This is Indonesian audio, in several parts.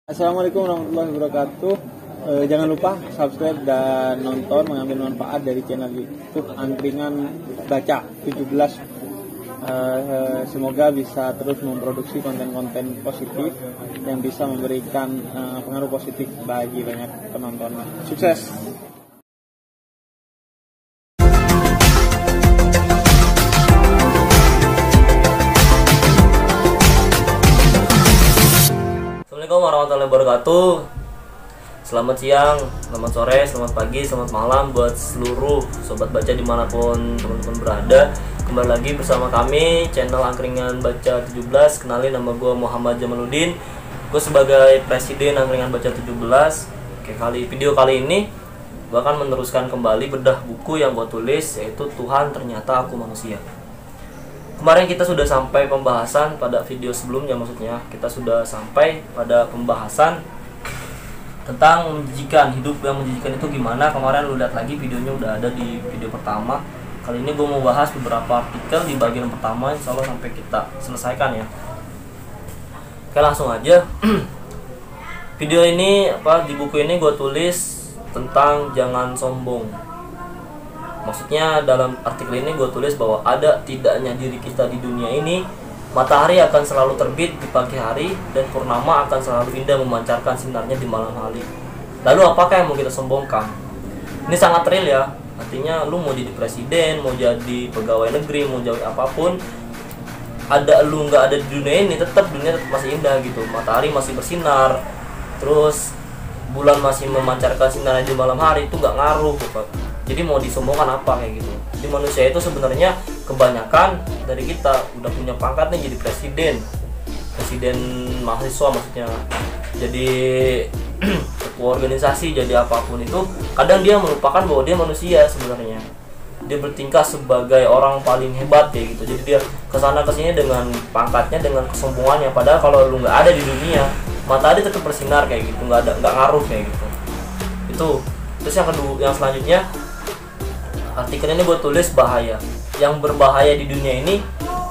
Assalamualaikum warahmatullahi wabarakatuh. Jangan lupa subscribe dan mengambil manfaat dari channel YouTube Angkringan Baca 17. Semoga bisa terus memproduksi konten-konten positif yang bisa memberikan pengaruh positif bagi banyak penonton. Sukses. Assalamualaikum warahmatullahi wabarakatuh. Selamat siang, selamat sore, selamat pagi, selamat malam buat seluruh sobat baca dimanapun teman-teman berada. Kembali lagi bersama kami channel Angkringan Baca 17. Kenalin, nama gue Muhammad Jamaluddin. Gue sebagai presiden Angkringan Baca 17. Video kali ini gue akan meneruskan kembali bedah buku yang gue tulis, yaitu Tuhan Ternyata Aku Manusia. Kemarin kita sudah sampai pembahasan pada video sebelumnya, maksudnya kita sudah sampai pada pembahasan tentang menjijikan, hidup yang menjijikan itu gimana. Kemarin lu lihat lagi videonya udah ada di video pertama. Kali ini gue mau bahas beberapa artikel di bagian pertama, insya Allah sampai kita selesaikan ya. Oke, langsung aja. Video ini di buku ini gue tulis tentang jangan sombong. Maksudnya dalam artikel ini gue tulis bahwa ada tidaknya diri kita di dunia ini, matahari akan selalu terbit di pagi hari dan purnama akan selalu indah memancarkan sinarnya di malam hari. Lalu apakah yang mau kita sombongkan? Ini sangat real ya. Artinya lu mau jadi presiden, mau jadi pegawai negeri, mau jadi apapun, ada lu nggak ada di dunia ini, tetap dunia tetap masih indah gitu. Matahari masih bersinar, terus bulan masih memancarkan sinarnya di malam hari, itu nggak ngaruh gitu. Jadi mau disombongkan apa kayak gitu. Jadi manusia itu sebenarnya kebanyakan dari kita udah punya pangkat nih, jadi presiden mahasiswa, maksudnya jadi ketua organisasi, jadi apapun itu, kadang dia melupakan bahwa dia manusia sebenarnya. Dia bertingkah sebagai orang paling hebat kayak gitu. Jadi dia kesana kesini dengan pangkatnya, dengan kesombongannya. Padahal kalau lu nggak ada di dunia, matahari tetap bersinar kayak gitu, nggak ngaruh kayak gitu. Itu. Terus yang selanjutnya, artikel ini gue tulis bahaya. Yang berbahaya di dunia ini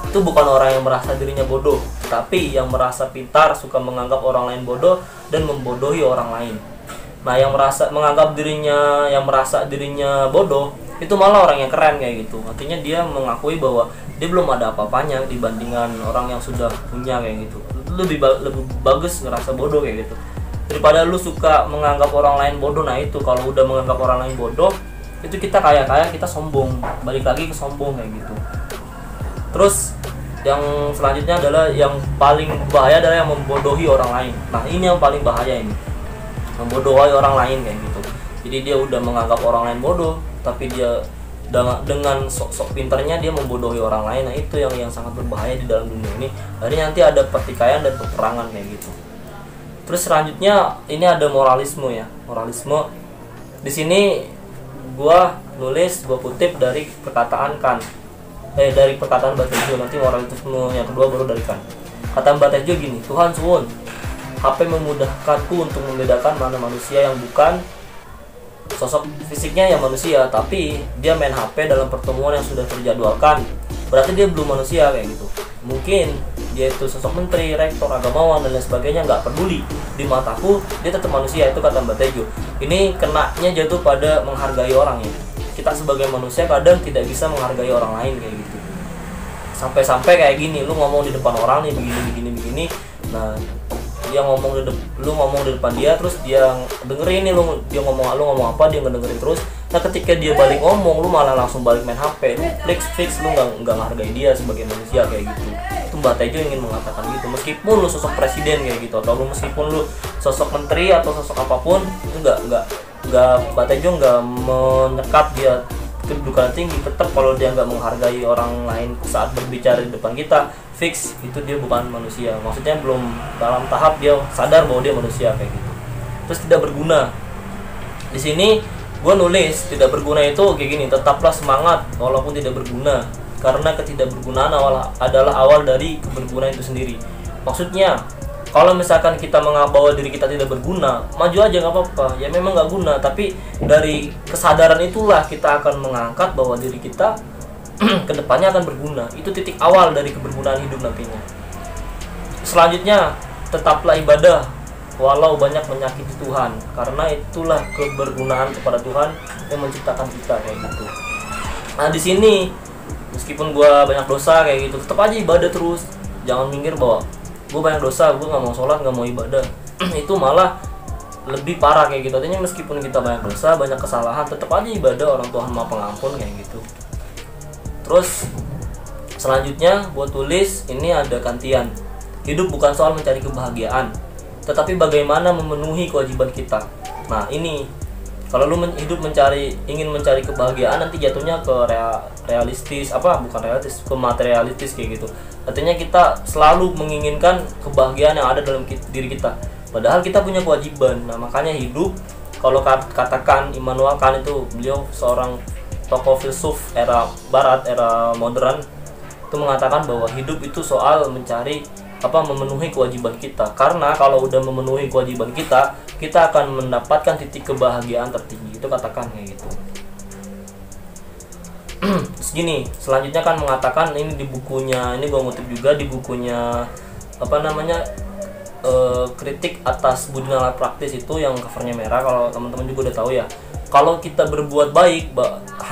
itu bukan orang yang merasa dirinya bodoh, tapi yang merasa pintar, suka menganggap orang lain bodoh dan membodohi orang lain. Nah, yang merasa dirinya bodoh itu malah orang yang keren kayak gitu. Artinya dia mengakui bahwa dia belum ada apa-apanya dibandingkan orang yang sudah punya kayak gitu. Lebih bagus ngerasa bodoh kayak gitu daripada lu suka menganggap orang lain bodoh. Nah, itu kalau udah menganggap orang lain bodoh, itu kita kayak kita sombong, balik lagi ke sombong kayak gitu. Terus yang selanjutnya adalah yang paling bahaya adalah yang membodohi orang lain. Nah, ini yang paling bahaya, ini membodohi orang lain kayak gitu. Jadi dia udah menganggap orang lain bodoh, tapi dia dengan sok pinternya dia membodohi orang lain. Nah, itu yang sangat berbahaya di dalam dunia ini. Jadi nanti ada pertikaian dan peperangan kayak gitu. Terus selanjutnya ini ada moralisme ya. Moralisme di sini gua kutip dari perkataan Kant. Dari perkataan Batejo. Nanti moralisme yang kedua baru dari Kant. Kata Batejo gini, Tuhan suwun, HP memudahkanku untuk membedakan mana manusia yang bukan sosok fisiknya yang manusia, tapi dia main HP dalam pertemuan yang sudah terjadwalkan. Berarti dia belum manusia kayak gitu. Mungkin dia itu sosok menteri, rektor, agamawan dan lain sebagainya, nggak peduli. Di mataku dia tetap manusia, itu kata Mbak Tejo. Ini kenanya jatuh pada menghargai orang ya. Kita sebagai manusia kadang tidak bisa menghargai orang lain kayak gitu. Sampai-sampai kayak gini, lu ngomong di depan orang nih begini. Nah, dia lu ngomong di depan dia, terus dia dengerin nih lu ngomong apa, dia ngedengerin terus. Nah, ketika dia balik ngomong, lu malah langsung balik main HP. Lu fix lu nggak menghargai dia sebagai manusia kayak gitu. Itu Mbak Tejo ingin mengatakan gitu. Meskipun lu sosok presiden kayak gitu, atau meskipun lu sosok menteri atau sosok apapun, itu nggak Mbak Tejo nggak menyekat dia kedudukan tinggi. Tetap kalau dia nggak menghargai orang lain saat berbicara di depan kita, fix itu dia bukan manusia. Maksudnya belum dalam tahap dia sadar bahwa dia manusia kayak gitu. Terus tidak berguna. Di sini gue nulis tidak berguna itu kayak gini, tetaplah semangat walaupun tidak berguna, karena ketidakbergunaan adalah awal dari kebergunaan itu sendiri. Maksudnya kalau misalkan kita menganggap bahwa diri kita tidak berguna, maju aja nggak apa-apa. Ya memang nggak guna, tapi dari kesadaran itulah kita akan mengangkat bahwa diri kita kedepannya akan berguna. Itu titik awal dari kebergunaan hidup nantinya. Selanjutnya, tetaplah ibadah walau banyak menyakiti Tuhan, karena itulah kebergunaan kepada Tuhan yang menciptakan kita kayak gitu. Nah di sini meskipun gue banyak dosa kayak gitu, tetap aja ibadah terus. Jangan mikir bahwa gue banyak dosa, gue nggak mau sholat, nggak mau ibadah. Itu malah lebih parah kayak gitu. Artinya meskipun kita banyak dosa, banyak kesalahan, tetap aja ibadah, orang Tuhan Maha Pengampun kayak gitu. Terus selanjutnya gue tulis ini ada kantian. Hidup bukan soal mencari kebahagiaan, tetapi bagaimana memenuhi kewajiban kita. Nah ini, kalau lu ingin mencari kebahagiaan, nanti jatuhnya ke realistis, ke materialistis kayak gitu. Artinya kita selalu menginginkan kebahagiaan yang ada dalam diri kita, padahal kita punya kewajiban. Nah makanya hidup, kalau katakan Immanuel Kant, itu beliau seorang tokoh filsuf era barat, era modern, itu mengatakan bahwa hidup itu soal memenuhi kewajiban kita. Karena kalau udah memenuhi kewajiban kita akan mendapatkan titik kebahagiaan tertinggi. Itu katakan kayak gitu. Terus gini, selanjutnya kan mengatakan ini di bukunya, ini gue ngutip juga di bukunya kritik atas budi nalar praktis, itu yang covernya merah. Kalau teman-teman juga udah tahu ya, kalau kita berbuat baik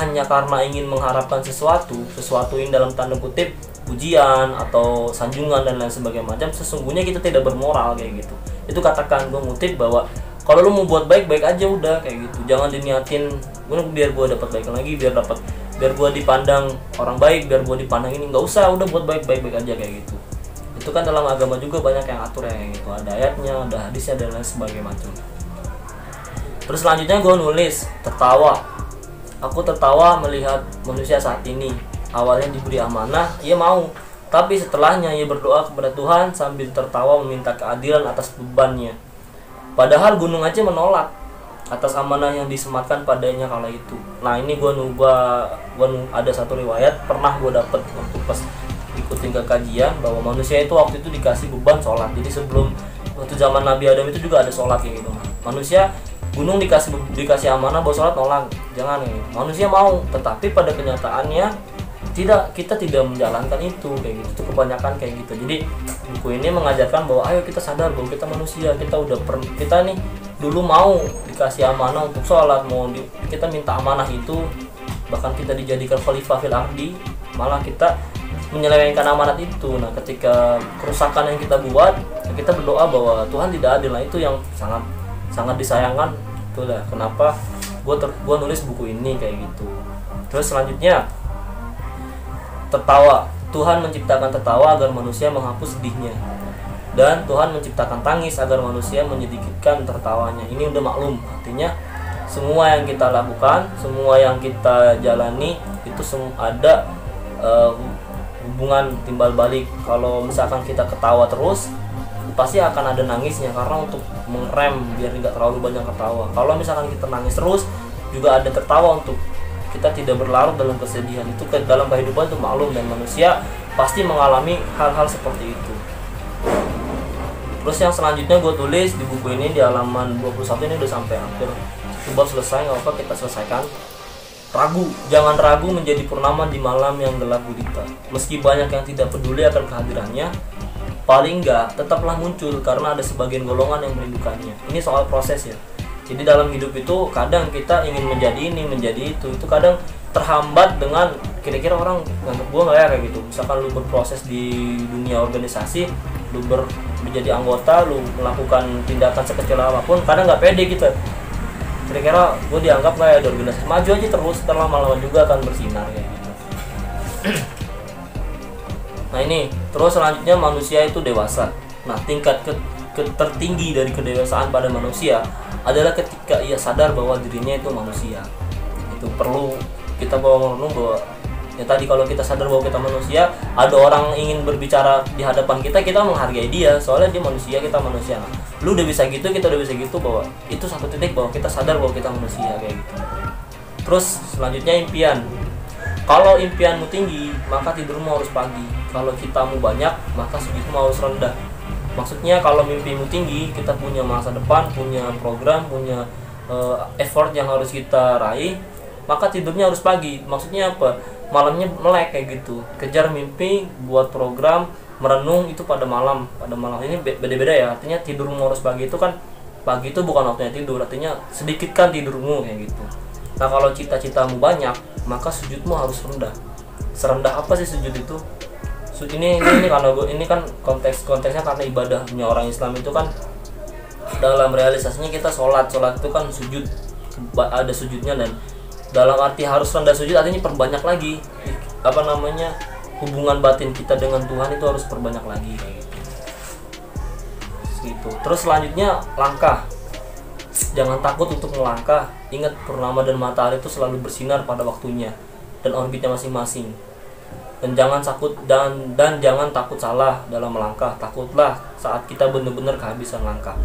hanya karena ingin mengharapkan sesuatu ini dalam tanda kutip pujian atau sanjungan dan lain sebagainya macam, sesungguhnya kita tidak bermoral kayak gitu. Itu katakan, gue ngutip bahwa kalau lu mau buat baik aja udah kayak gitu. Jangan diniatin biar gue dapat baik lagi, biar gue dipandang orang baik, biar gue dipandang ini. Nggak usah, udah buat baik aja kayak gitu. Itu kan dalam agama juga banyak yang atur ya kayak gitu. Ada ayatnya, ada hadisnya dan lain sebagainya macam. Terus selanjutnya gue nulis tertawa. Aku tertawa melihat manusia saat ini. Awalnya diberi amanah, ia mau. Tapi setelahnya ia berdoa kepada Tuhan sambil tertawa meminta keadilan atas bebannya. Padahal gunung aja menolak atas amanah yang disematkan padanya kala itu. Nah ini gue ada satu riwayat pernah gue dapet waktu pas ikutin ke kajian, bahwa manusia itu waktu itu dikasih beban sholat. Jadi waktu zaman Nabi Adam itu juga ada sholat kayak gitu. Manusia, gunung dikasih amanah bahwa sholat nolak, jangan ya. Manusia mau, tetapi pada kenyataannya kita tidak menjalankan itu kayak gitu. Itu kebanyakan kayak gitu. Jadi buku ini mengajarkan bahwa ayo kita sadar bahwa kita manusia, kita nih dulu mau dikasih amanah untuk sholat, kita minta amanah itu, bahkan kita dijadikan khalifah fil ardi, malah kita menyelewengkan amanat itu. Nah ketika kerusakan yang kita buat, kita berdoa bahwa Tuhan tidak adil. Nah itu yang sangat disayangkan. Itulah kenapa gue nulis buku ini kayak gitu. Terus selanjutnya tertawa. Tuhan menciptakan tertawa agar manusia menghapus sedihnya, dan Tuhan menciptakan tangis agar manusia menyedikitkan tertawanya. Ini udah maklum, artinya semua yang kita lakukan, semua yang kita jalani itu ada hubungan timbal balik. Kalau misalkan kita ketawa terus, pasti akan ada nangisnya, karena untuk mengerem biar nggak terlalu banyak ketawa. Kalau misalkan kita nangis terus, juga ada tertawa untuk kita tidak berlarut dalam kesedihan. Itu dalam kehidupan itu maklum, dan manusia pasti mengalami hal-hal seperti itu. Terus yang selanjutnya gue tulis di buku ini di halaman 21, ini udah sampai hampir bab selesai, nggak apa kita selesaikan. Jangan ragu menjadi purnama di malam yang gelap gulita. Meski banyak yang tidak peduli akan kehadirannya, paling enggak tetaplah muncul, karena ada sebagian golongan yang merindukannya. Ini soal proses ya. Jadi dalam hidup itu kadang kita ingin menjadi ini, menjadi itu kadang terhambat dengan kira-kira orang nganggep gue nggak ya kayak gitu. Misalkan lu berproses di dunia organisasi, lu menjadi anggota, lu melakukan tindakan sekecil apapun, kadang nggak pede gitu. Kira-kira gue dianggap nggak ya di organisasi? Maju aja terus, lama-lama juga akan bersinar kayak gitu. Nah ini, terus selanjutnya manusia itu dewasa. Nah tingkat tertinggi dari kedewasaan pada manusia adalah ketika ia sadar bahwa dirinya itu manusia. Itu perlu kita bawa merenung bahwa ya tadi, kalau kita sadar bahwa kita manusia, ada orang ingin berbicara di hadapan kita menghargai dia, soalnya dia manusia, kita manusia. Nah, lu udah bisa gitu, kita udah bisa gitu, bahwa itu satu titik bahwa kita sadar bahwa kita manusia kayak gitu. Terus selanjutnya impian. Kalau impianmu tinggi, maka tidurmu harus pagi. Kalau citamu banyak, maka sujudmu harus rendah. Maksudnya kalau mimpimu tinggi, kita punya masa depan, punya program, punya effort yang harus kita raih, maka tidurnya harus pagi. Maksudnya apa? Malamnya melek kayak gitu. Kejar mimpi, buat program, merenung itu pada malam ini beda-beda ya. Artinya tidurmu harus pagi itu kan, pagi itu bukan waktunya tidur, artinya sedikitkan tidurmu kayak gitu. Nah kalau cita-citamu banyak, maka sujudmu harus rendah. Serendah apa sih sujud itu? Ini karena ini kan konteksnya karena ibadahnya orang Islam itu kan dalam realisasinya kita sholat itu kan sujud, ada sujudnya, dan dalam arti harus rendah sujud artinya perbanyak lagi hubungan batin kita dengan Tuhan itu harus perbanyak lagi kayak gitu. Terus selanjutnya langkah. Jangan takut untuk melangkah. Ingat purnama dan matahari itu selalu bersinar pada waktunya dan orbitnya masing-masing. Dan jangan takut salah dalam melangkah. Takutlah saat kita benar-benar kehabisan langkah.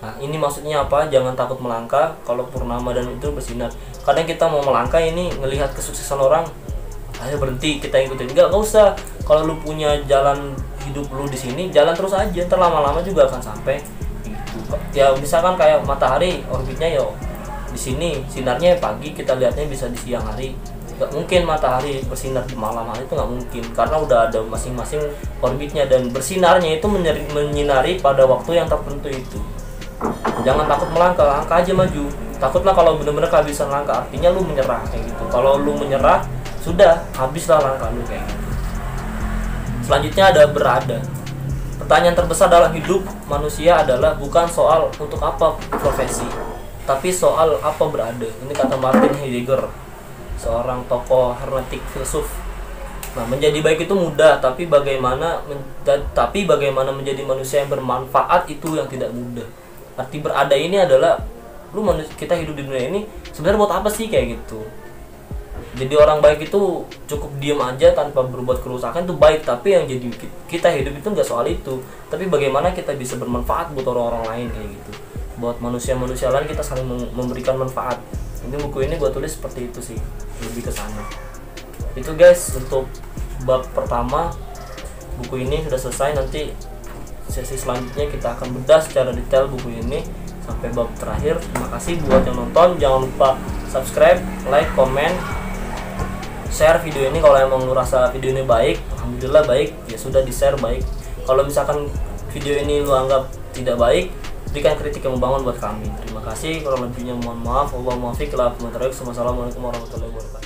Nah, ini maksudnya apa? Jangan takut melangkah kalau purnama dan itu bersinar. Kadang kita mau melangkah ini ngelihat kesuksesan orang, ayo berhenti, kita ikutin. Enggak usah. Kalau lu punya jalan hidup lu di sini, jalan terus aja. Ntar lama-lama juga akan sampai. Gitu. Ya misalkan kayak matahari, orbitnya ya di sini, sinarnya pagi, kita lihatnya bisa di siang hari. Gak mungkin matahari bersinar di malam hari, itu nggak mungkin, karena udah ada masing-masing orbitnya, dan bersinarnya itu menyinari pada waktu yang tertentu itu. Jangan takut melangkah, langkah aja maju. Takutlah kalau benar-benar kehabisan langkah, artinya lu menyerah kayak gitu. Kalau lu menyerah, sudah habislah langkah lu kayak gitu. Selanjutnya ada berada. Pertanyaan terbesar dalam hidup manusia adalah bukan soal untuk apa profesi, tapi soal apa berada. Ini kata Martin Heidegger, seorang tokoh hermeneutik filsuf. Nah, menjadi baik itu mudah, tapi bagaimana menjadi manusia yang bermanfaat itu yang tidak mudah. Arti berada ini adalah kita hidup di dunia ini sebenarnya buat apa sih kayak gitu. Jadi orang baik itu cukup diem aja tanpa berbuat kerusakan itu baik, tapi yang jadi kita hidup itu nggak soal itu, tapi bagaimana kita bisa bermanfaat buat orang-orang lain kayak gitu. Buat manusia-manusia lain kita saling memberikan manfaat. Ini buku ini gue tulis seperti itu sih, lebih ke sana. Itu guys untuk bab pertama. Buku ini sudah selesai, nanti sesi selanjutnya kita akan bedah secara detail buku ini sampai bab terakhir. Terima kasih buat yang nonton, jangan lupa subscribe, like, komen, share video ini. Kalau emang lu rasa video ini baik, alhamdulillah baik, ya sudah di share baik. Kalau misalkan video ini lu anggap tidak baik, berikan kritik yang membangun buat kami. Terima kasih, kurang lebihnya mohon maaf. Wassalamualaikum warahmatullahi wabarakatuh.